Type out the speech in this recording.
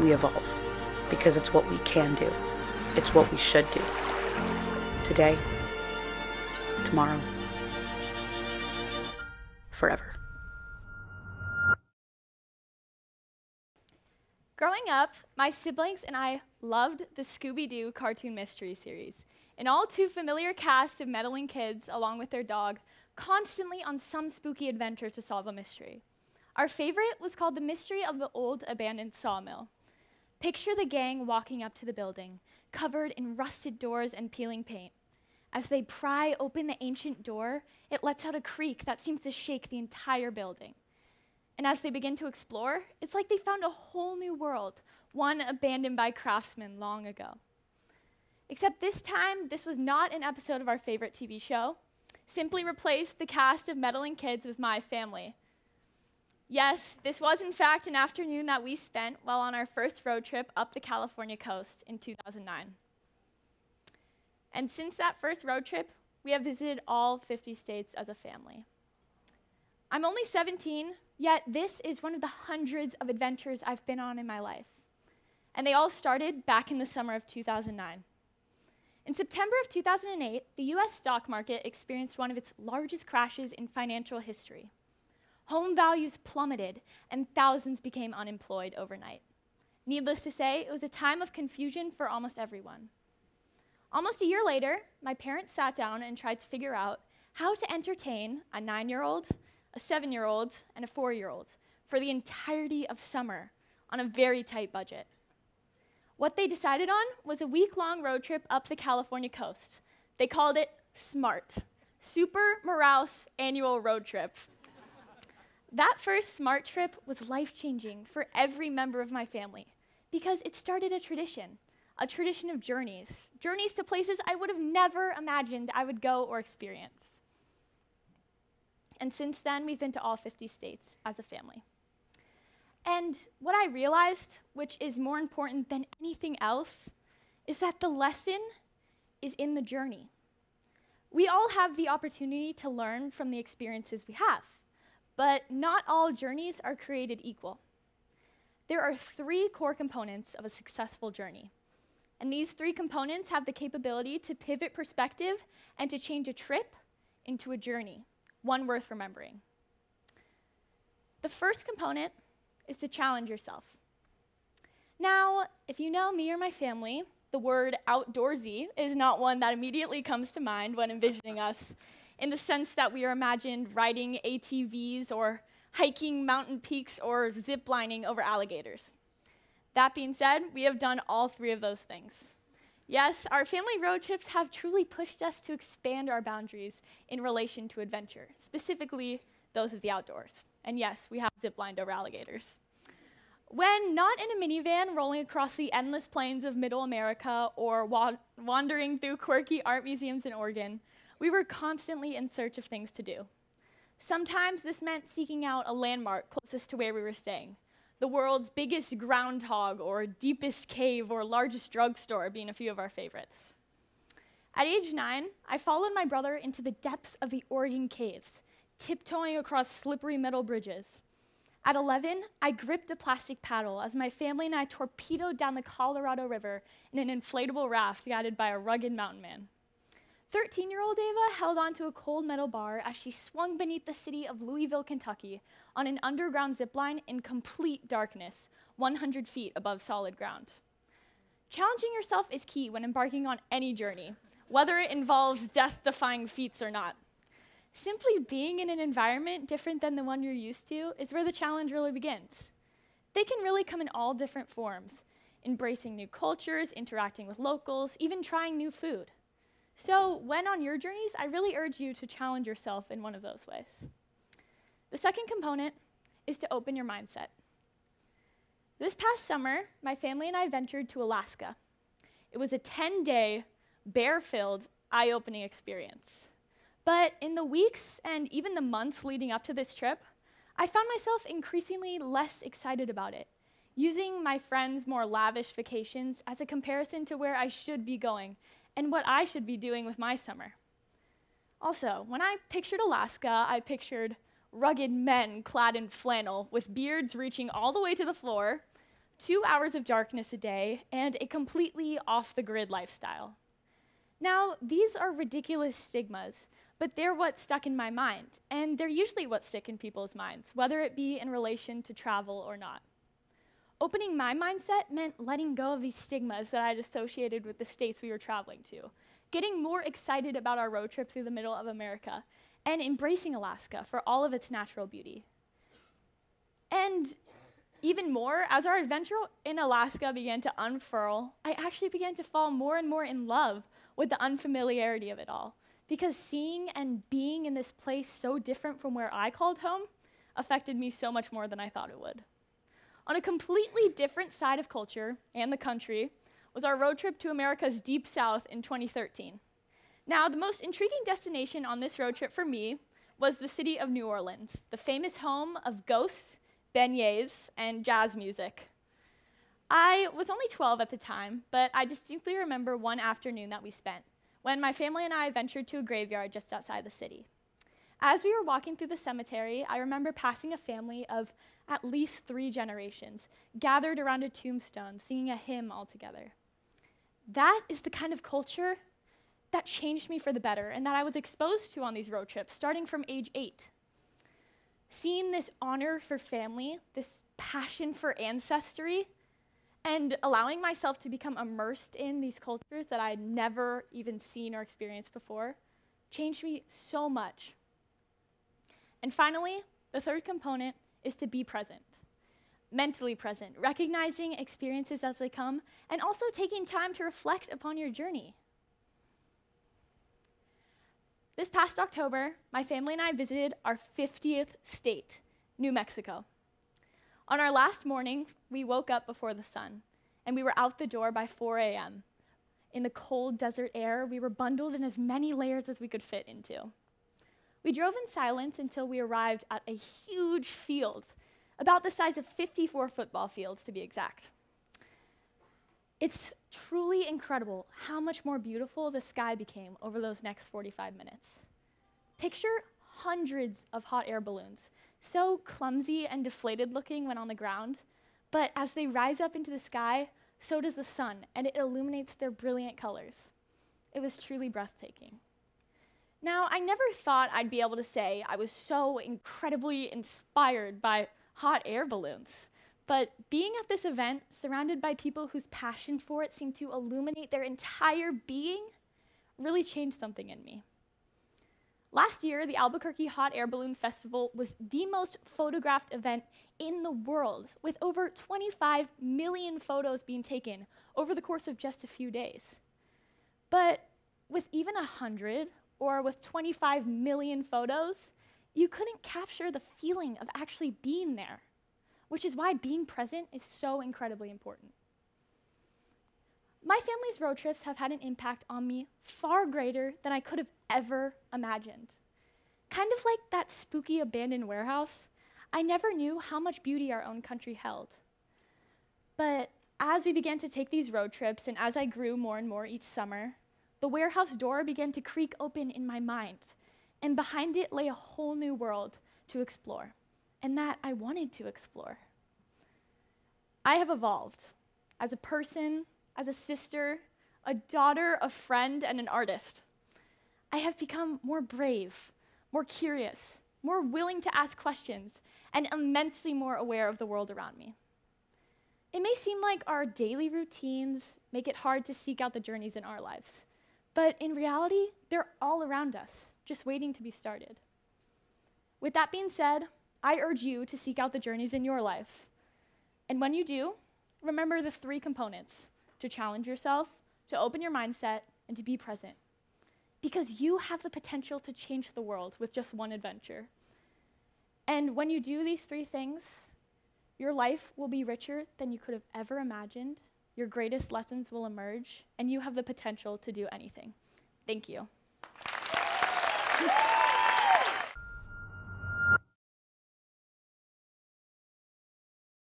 we evolve, because it's what we can do. It's what we should do. Today, tomorrow, forever. Growing up, my siblings and I loved the Scooby-Doo cartoon mystery series, an all-too-familiar cast of meddling kids, along with their dog, constantly on some spooky adventure to solve a mystery. Our favorite was called The Mystery of the Old Abandoned Sawmill. Picture the gang walking up to the building, covered in rusted doors and peeling paint. As they pry open the ancient door, it lets out a creak that seems to shake the entire building. And as they begin to explore, it's like they found a whole new world, one abandoned by craftsmen long ago. Except this time, this was not an episode of our favorite TV show. Simply replaced the cast of meddling kids with my family. Yes, this was in fact an afternoon that we spent while on our first road trip up the California coast in 2009. And since that first road trip, we have visited all 50 states as a family. I'm only 17, yet this is one of the hundreds of adventures I've been on in my life. And they all started back in the summer of 2009. In September of 2008, the US stock market experienced one of its largest crashes in financial history. Home values plummeted, and thousands became unemployed overnight. Needless to say, it was a time of confusion for almost everyone. Almost a year later, my parents sat down and tried to figure out how to entertain a 9-year-old, a 7-year-old, and a 4-year-old for the entirety of summer on a very tight budget. What they decided on was a week-long road trip up the California coast. They called it SMART, Super Morouse Annual Road Trip. That first SMART trip was life-changing for every member of my family because it started a tradition of journeys to places I would have never imagined I would go or experience. And since then, we've been to all 50 states as a family. And what I realized, which is more important than anything else, is that the lesson is in the journey. We all have the opportunity to learn from the experiences we have, but not all journeys are created equal. There are 3 core components of a successful journey, and these 3 components have the capability to pivot perspective and to change a trip into a journey, one worth remembering. The first component is to challenge yourself. Now, if you know me or my family, the word outdoorsy is not one that immediately comes to mind when envisioning us, in the sense that we are imagined riding ATVs or hiking mountain peaks or ziplining over alligators. That being said, we have done all 3 of those things. Yes, our family road trips have truly pushed us to expand our boundaries in relation to adventure, specifically those of the outdoors. And yes, we have ziplined over alligators. When not in a minivan rolling across the endless plains of Middle America or wandering through quirky art museums in Oregon, we were constantly in search of things to do. Sometimes this meant seeking out a landmark closest to where we were staying, the world's biggest groundhog or deepest cave or largest drugstore being a few of our favorites. At age 9, I followed my brother into the depths of the Oregon caves, tiptoeing across slippery metal bridges. At 11, I gripped a plastic paddle as my family and I torpedoed down the Colorado River in an inflatable raft guided by a rugged mountain man. 13-year-old Ava held onto a cold metal bar as she swung beneath the city of Louisville, Kentucky, on an underground zipline in complete darkness, 100 feet above solid ground. Challenging yourself is key when embarking on any journey, whether it involves death-defying feats or not. Simply being in an environment different than the one you're used to is where the challenge really begins. They can really come in all different forms, embracing new cultures, interacting with locals, even trying new food. So when on your journeys, I really urge you to challenge yourself in one of those ways. The second component is to open your mindset. This past summer, my family and I ventured to Alaska. It was a 10-day, bear-filled, eye-opening experience. But in the weeks and even the months leading up to this trip, I found myself increasingly less excited about it, using my friends' more lavish vacations as a comparison to where I should be going and what I should be doing with my summer. Also, when I pictured Alaska, I pictured rugged men clad in flannel with beards reaching all the way to the floor, 2 hours of darkness a day, and a completely off-the-grid lifestyle. Now, these are ridiculous stigmas, but they're what stuck in my mind, and they're usually what stick in people's minds, whether it be in relation to travel or not. Opening my mindset meant letting go of these stigmas that I'd associated with the states we were traveling to, getting more excited about our road trip through the middle of America, and embracing Alaska for all of its natural beauty. And even more, as our adventure in Alaska began to unfurl, I actually began to fall more and more in love with the unfamiliarity of it all, because seeing and being in this place so different from where I called home affected me so much more than I thought it would. On a completely different side of culture and the country was our road trip to America's Deep South in 2013. Now, the most intriguing destination on this road trip for me was the city of New Orleans, the famous home of ghosts, beignets, and jazz music. I was only 12 at the time, but I distinctly remember one afternoon that we spent when my family and I ventured to a graveyard just outside the city. As we were walking through the cemetery, I remember passing a family of at least 3 generations gathered around a tombstone singing a hymn all together. That is the kind of culture that changed me for the better and that I was exposed to on these road trips starting from age 8. Seeing this honor for family, this passion for ancestry, and allowing myself to become immersed in these cultures that I'd never even seen or experienced before changed me so much. And finally, the third component is to be present. Mentally present, recognizing experiences as they come, and also taking time to reflect upon your journey. This past October, my family and I visited our 50th state, New Mexico. On our last morning, we woke up before the sun, and we were out the door by 4 a.m. In the cold desert air, we were bundled in as many layers as we could fit into. We drove in silence until we arrived at a huge field, about the size of 54 football fields to be exact. It's truly incredible how much more beautiful the sky became over those next 45 minutes. Picture hundreds of hot air balloons, so clumsy and deflated looking when on the ground, but as they rise up into the sky, so does the sun, and it illuminates their brilliant colors. It was truly breathtaking. Now, I never thought I'd be able to say I was so incredibly inspired by hot air balloons, but being at this event, surrounded by people whose passion for it seemed to illuminate their entire being, really changed something in me. Last year, the Albuquerque Hot Air Balloon Festival was the most photographed event in the world, with over 25 million photos being taken over the course of just a few days. But with even 100 or with 25 million photos, you couldn't capture the feeling of actually being there, which is why being present is so incredibly important. My family's road trips have had an impact on me far greater than I could have ever imagined. Kind of like that spooky abandoned warehouse, I never knew how much beauty our own country held. But as we began to take these road trips and as I grew more and more each summer, the warehouse door began to creak open in my mind, and behind it lay a whole new world to explore, and that I wanted to explore. I have evolved as a person, as a sister, a daughter, a friend, and an artist. I have become more brave, more curious, more willing to ask questions, and immensely more aware of the world around me. It may seem like our daily routines make it hard to seek out the journeys in our lives, but in reality, they're all around us, just waiting to be started. With that being said, I urge you to seek out the journeys in your life. And when you do, remember the 3 components: to challenge yourself, to open your mindset, and to be present. Because you have the potential to change the world with just one adventure. And when you do these 3 things, your life will be richer than you could have ever imagined, your greatest lessons will emerge, and you have the potential to do anything. Thank you.